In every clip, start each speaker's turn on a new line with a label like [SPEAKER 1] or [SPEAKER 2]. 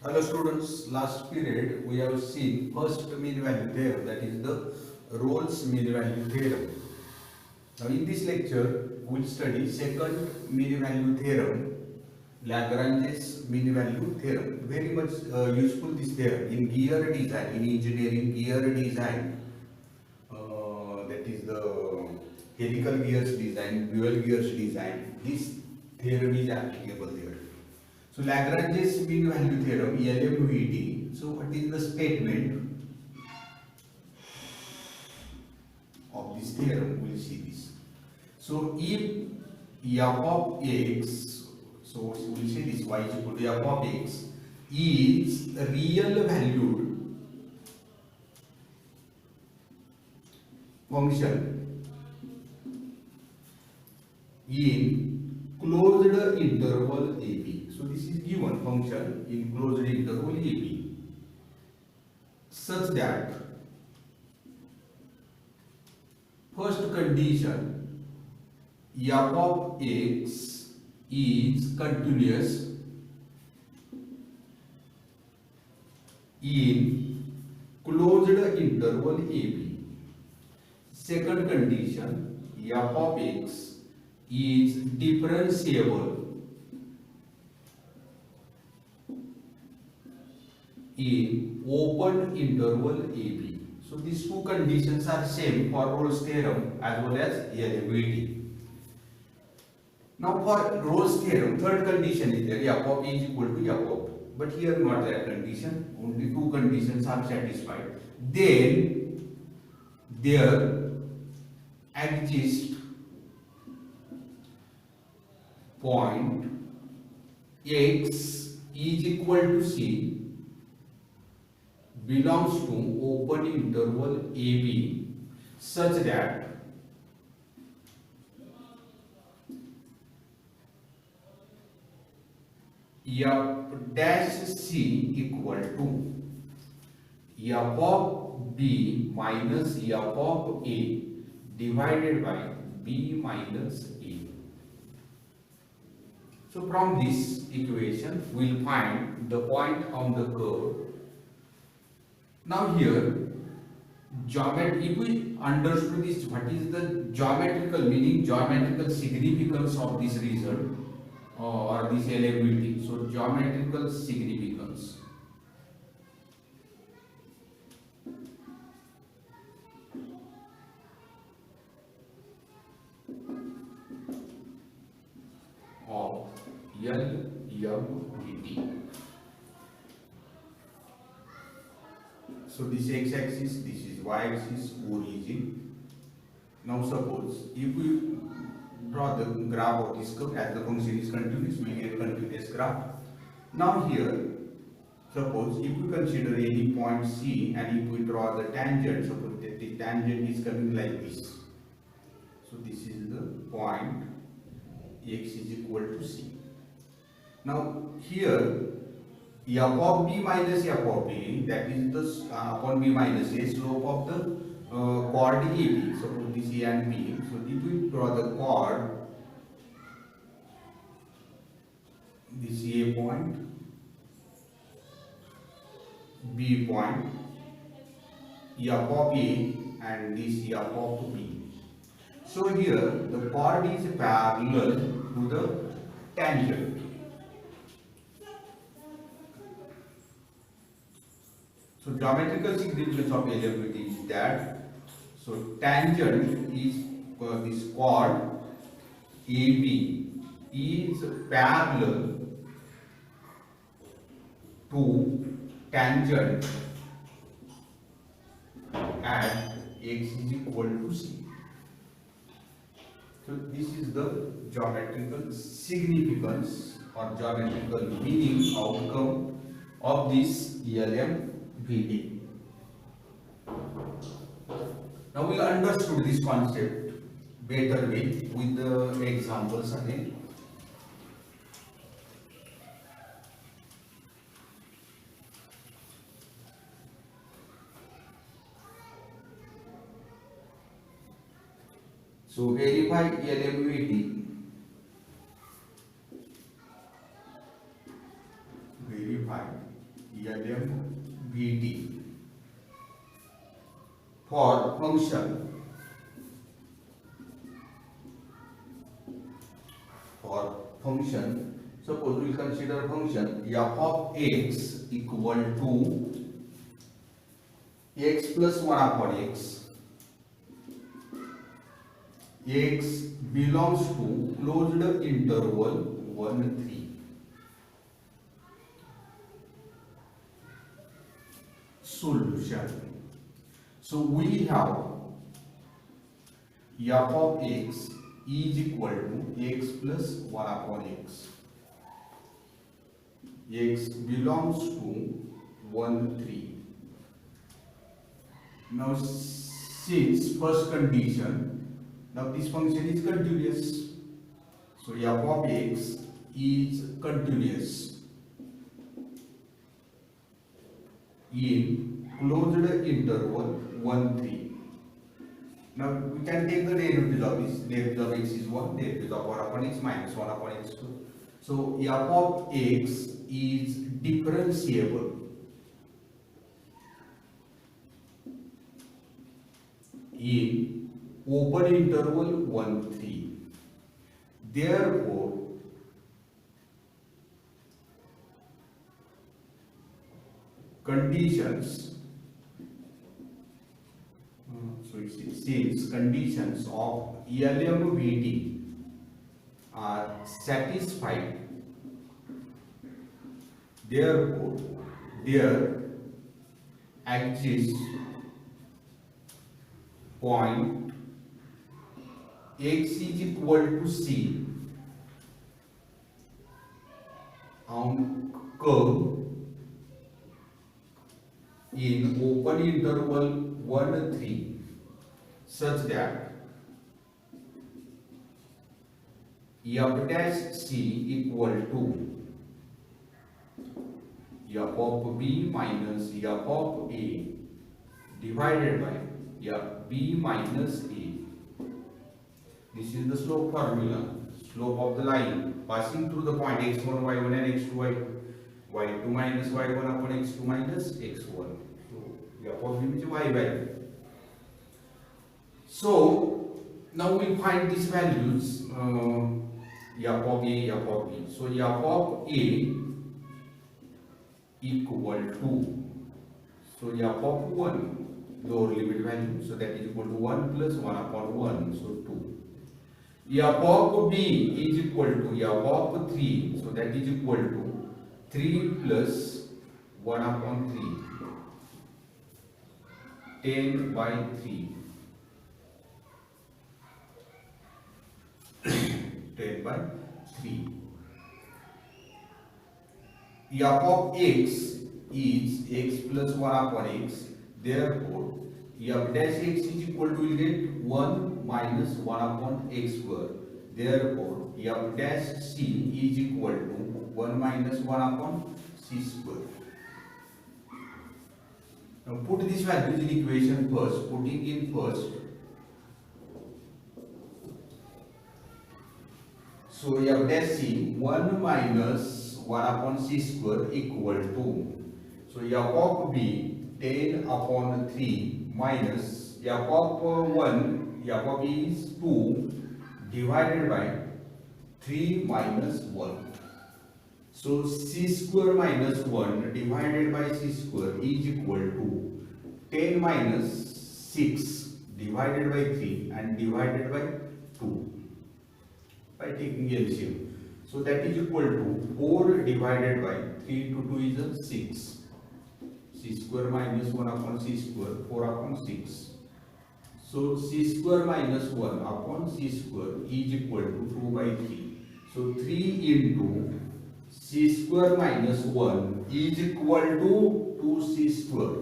[SPEAKER 1] Hello students, last period we have seen first mean value theorem, that is the Rolle's mean value theorem. Now in this lecture we will study second mean value theorem, Lagrange's mean value theorem. Very much useful this theorem in gear design, in engineering gear design, that is the helical gears design, dual gears design. This theorem is applicable there. So Lagrange's mean value theorem, LMVT. So what is the statement of this theorem? We will see this. So if f of x, so we will say this y is equal to f of x is real valued function in closed interval AB. So this is given function in closed interval AB such that first condition f of x is continuous in closed interval AB. Second condition f of x is differentiable in open interval AB. So these two conditions are same for Rolle's theorem as well as LMVT. Now for Rolle's theorem, third condition is there, f of a is equal to f of b. But here not that condition, only two conditions are satisfied. Then there exists point x is equal to c belongs to open interval AB such that f dash c equal to f of b minus f of a divided by b minus a. So from this equation we will find the point on the curve. Now here if we understood this, what is the geometrical meaning, geometrical significance of this result or this LMVT. So geometrical significance. Of LMVT. So this x-axis, this is y-axis, origin. Now suppose if we draw the graph of this curve, as the function is continuous, we get continuous graph. Now here, suppose if we consider any point C and if we draw the tangent, suppose that the tangent is coming like this. So this is the point x is equal to C. Now here f of b minus f of a, that is the upon b minus a, slope of the chord AB. Suppose this A and B. So if we draw the chord, this A point, B point, f of A and this f of B. So here the chord is parallel to the tangent. So geometrical significance of LMVT is that, so tangent is this chord AB is parallel to tangent at x is equal to C. So this is the geometrical significance or geometrical meaning, outcome of this LMVT. Now we understood this concept better way with the examples again. So verify LMVT. Verify LMVT for function. Suppose we consider function f of x equal to x plus 1 upon x. X belongs to closed interval 1 3. Solution. So we have f of x is equal to x plus 1 upon x. X belongs to 1 3. Now since first condition, now this function is continuous. So f of x is continuous in closed interval 1 3. Now we can take the derivative of this. Derivative of x is 1, derivative of 1 upon x minus 1 upon x 2. So f of x is differentiable in open interval 1 3. Therefore conditions since conditions of LMVT are satisfied, therefore there exists point x is equal to c on curve in open interval 1 3 such that f dash c equal to f of b minus f of a divided by f b minus a. This is the slope formula, slope of the line passing through the point x1 y1 and x2 y2, y2 minus y1 upon x2 minus x1. So f of b is y value. So now we find these values f of a, f of b. So f of a equal to, so f of 1 lower limit value, so that is equal to 1 plus 1 upon 1, so 2. f of b is equal to f of 3, so that is equal to 3 plus 1 upon 3, 10 by 3. 10 by 3. f of x is x plus 1 upon x. Therefore, f dash x is equal to, we get 1 minus 1 upon x square. Therefore, f dash c is equal to 1 minus 1 upon c square. Now put these values in equation first. Putting in first. So f dash c 1 minus 1 upon c square equal to, so f of b 10 upon 3 minus f of 1, f of b is 2 divided by 3 minus 1. So c square minus 1 divided by c square is equal to 10 minus 6 divided by 3 and divided by 2 by taking LCM. So that is equal to 4 divided by 3 to 2 is a 6. C square minus 1 upon c square, 4 upon 6. So c square minus 1 upon c square is equal to 2 by 3. So 3 into c square minus 1 is equal to 2c square.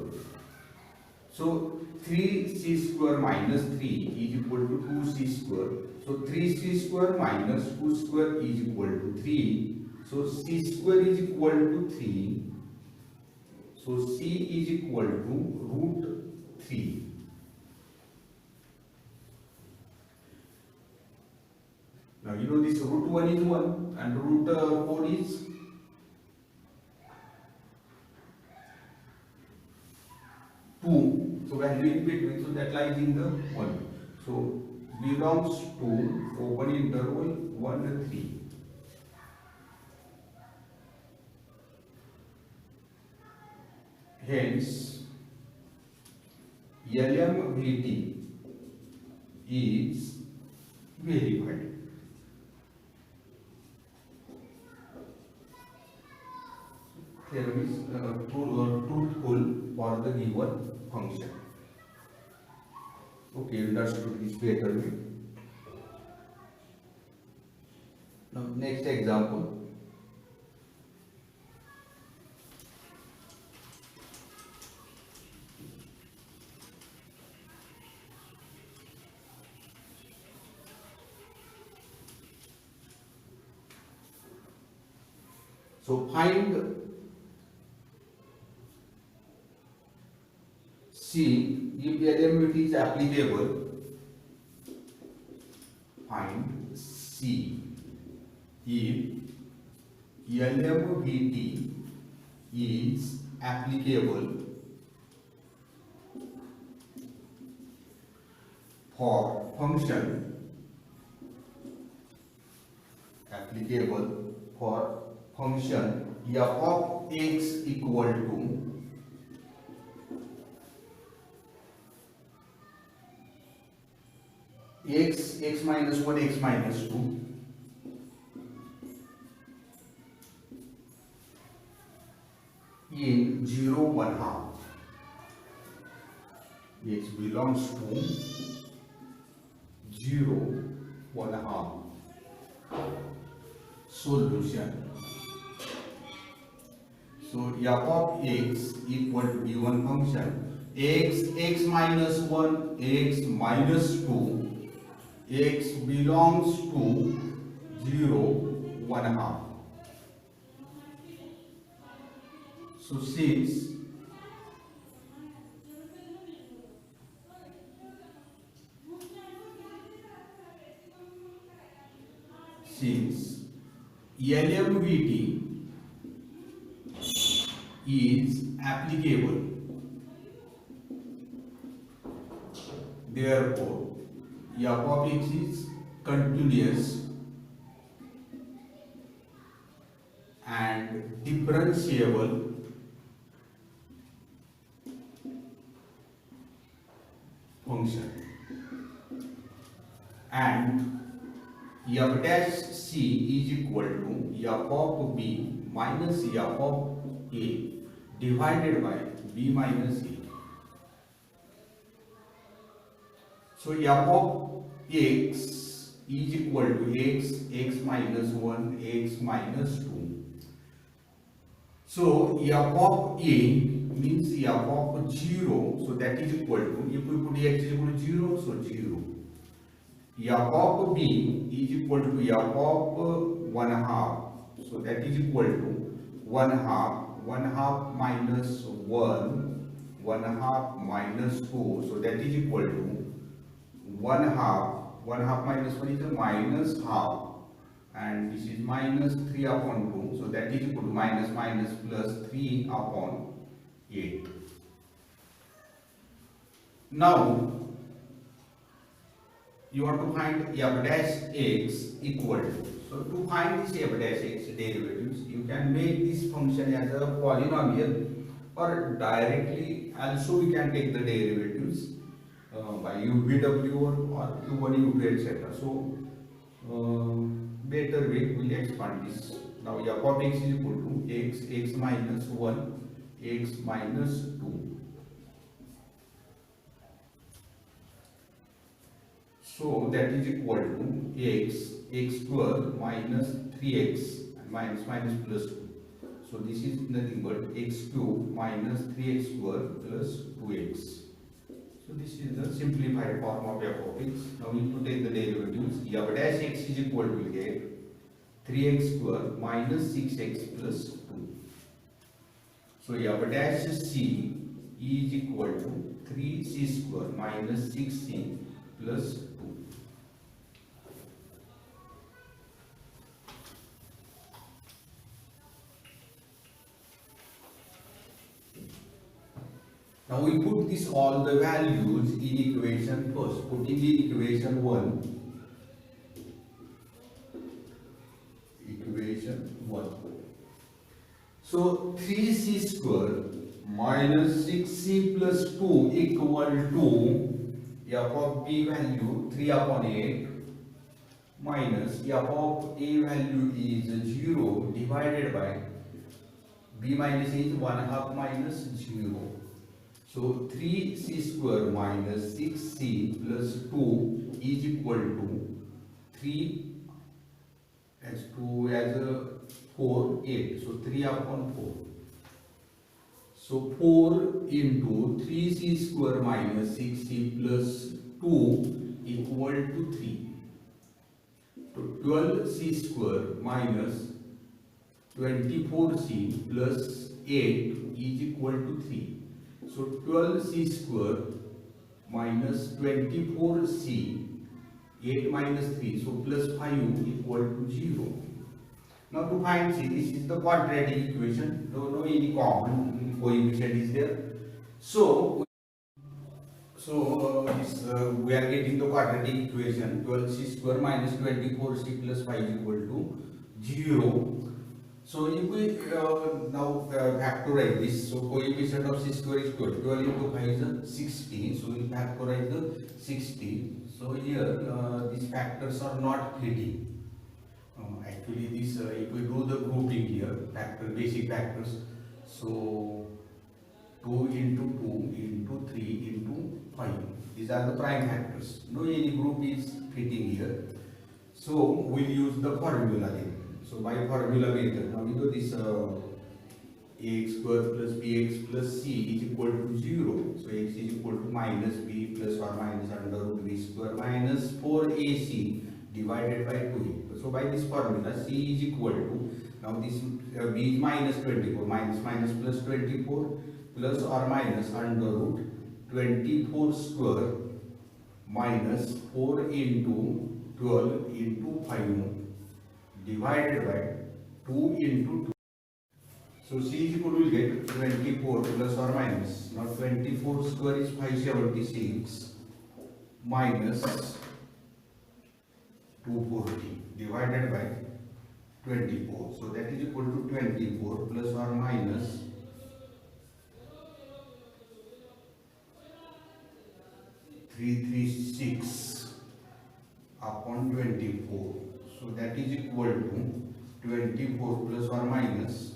[SPEAKER 1] So 3c square minus 3 is equal to 2c square. So 3c square minus 2 square is equal to 3. So c square is equal to 3. So c is equal to root 3. Now you know this root 1 is 1 and root 4 is 2, so value in between, so that lies in the 1. So belongs to open interval 1 3. Hence LMVT is verified. Theorem is truthful for the given function. Okay, understood this better way. Now next example. So find C if LMVT is applicable. Find C if LMVT is applicable for function f of x equal to x minus 1 x minus 2 in 0 1 half. X belongs to 0 1 half. Solution. So f of x equal to given function x minus 1 x minus 2 x belongs to 0 1 half. So since LMVT is applicable, therefore f of x is continuous and differentiable function, and f dash c is equal to f of b minus f of a divided by b minus a. So f of x is equal to x minus 1 x minus 2. So f of a means f of 0, so that is equal to, if we put x is equal to 0, so 0. f of b is equal to f of 1 half, so that is equal to 1 half minus 1 half minus 2, so that is equal to 1 half minus 1 is a minus half, and this is minus 3 upon 2, so that is equal to minus plus 3 upon 8. Now you want to find f dash x equal to, so to find this f dash x derivatives, you can make this function as a polynomial, or directly also we can take the derivatives by UVW or U1, U2, etc. So better way we will expand this. Now f of x is equal to x minus 1 x minus 2. So that is equal to x square minus 3x and minus plus 2. So this is nothing but x cube minus 3x square plus 2x. So this is the simplified form of f of x. Now we need to take the derivatives. F dash x is equal to, we get 3x square minus 6x plus 2. So f dash c is equal to 3c square minus 6c plus 2. Now we put this all the values in equation first. Putting in equation 1. Equation 1. So 3c square minus 6c plus 2 equal to f of b value 3 upon 8 minus f of a value is 0 divided by b minus a is 1 half minus 0. So 3c square minus 6c plus 2 is equal to 3 as 2 as a 4 8. So 3 upon 4. So 4 into 3c square minus 6c plus 2 equal to 3. So 12c square minus 24c plus 8 is equal to 3. So 12c square minus 24c, 8 minus 3, so plus 5 equal to 0. Now to find c, this is the quadratic equation, no any common coefficient is there. So we are getting the quadratic equation 12c square minus 24c plus 5 equal to 0. So if we now factorize this, so coefficient of c square is 12. 12 into 5 is 60. So we factorize the 60. So here these factors are not fitting. Actually, this if we do the grouping here, basic factors. So 2 into 2 into 3 into 5. These are the prime factors. No any group is fitting here. So we'll use the formula then. So by formula method, now we know this ax square plus bx plus c is equal to 0. So x is equal to minus b plus or minus under root b square minus 4ac divided by 2a. So by this formula, c is equal to, now this b is minus 24, minus plus 24 plus or minus under root 24 square minus 4 into 12 into 5 divided by 2 into 2. So c is equal to, will get 24 plus or minus, now 24 square is 576 minus 240 divided by 24. So that is equal to 24 plus or minus 336 upon 24. So that is equal to 24 plus or minus,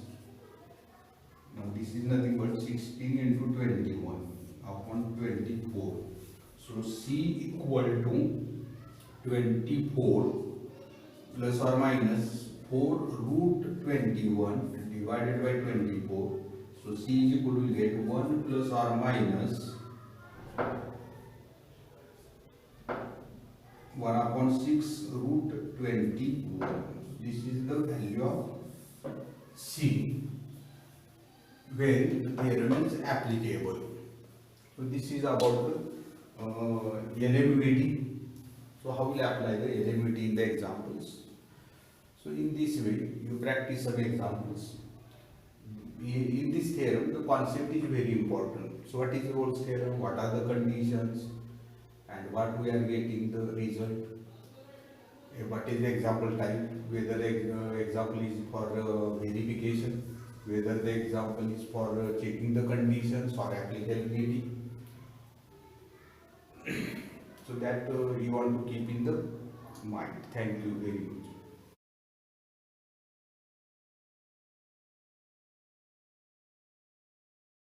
[SPEAKER 1] now this is nothing but 16 into 21 upon 24. So c equal to 24 plus or minus 4 root 21 divided by 24. So c is equal to, get 1 plus or minus 1 upon 6 root 21. This is the value of c when the theorem is applicable. So this is about the LMVT. So how will apply the LMVT in the examples? So in this way, you practice some examples. In this theorem, the concept is very important. So what is Rolle's theorem? What are the conditions? And what we are getting the result? What is the example type? Whether the example is for verification, whether the example is for checking the conditions or applicability. So that you want to keep in the mind. Thank you very much.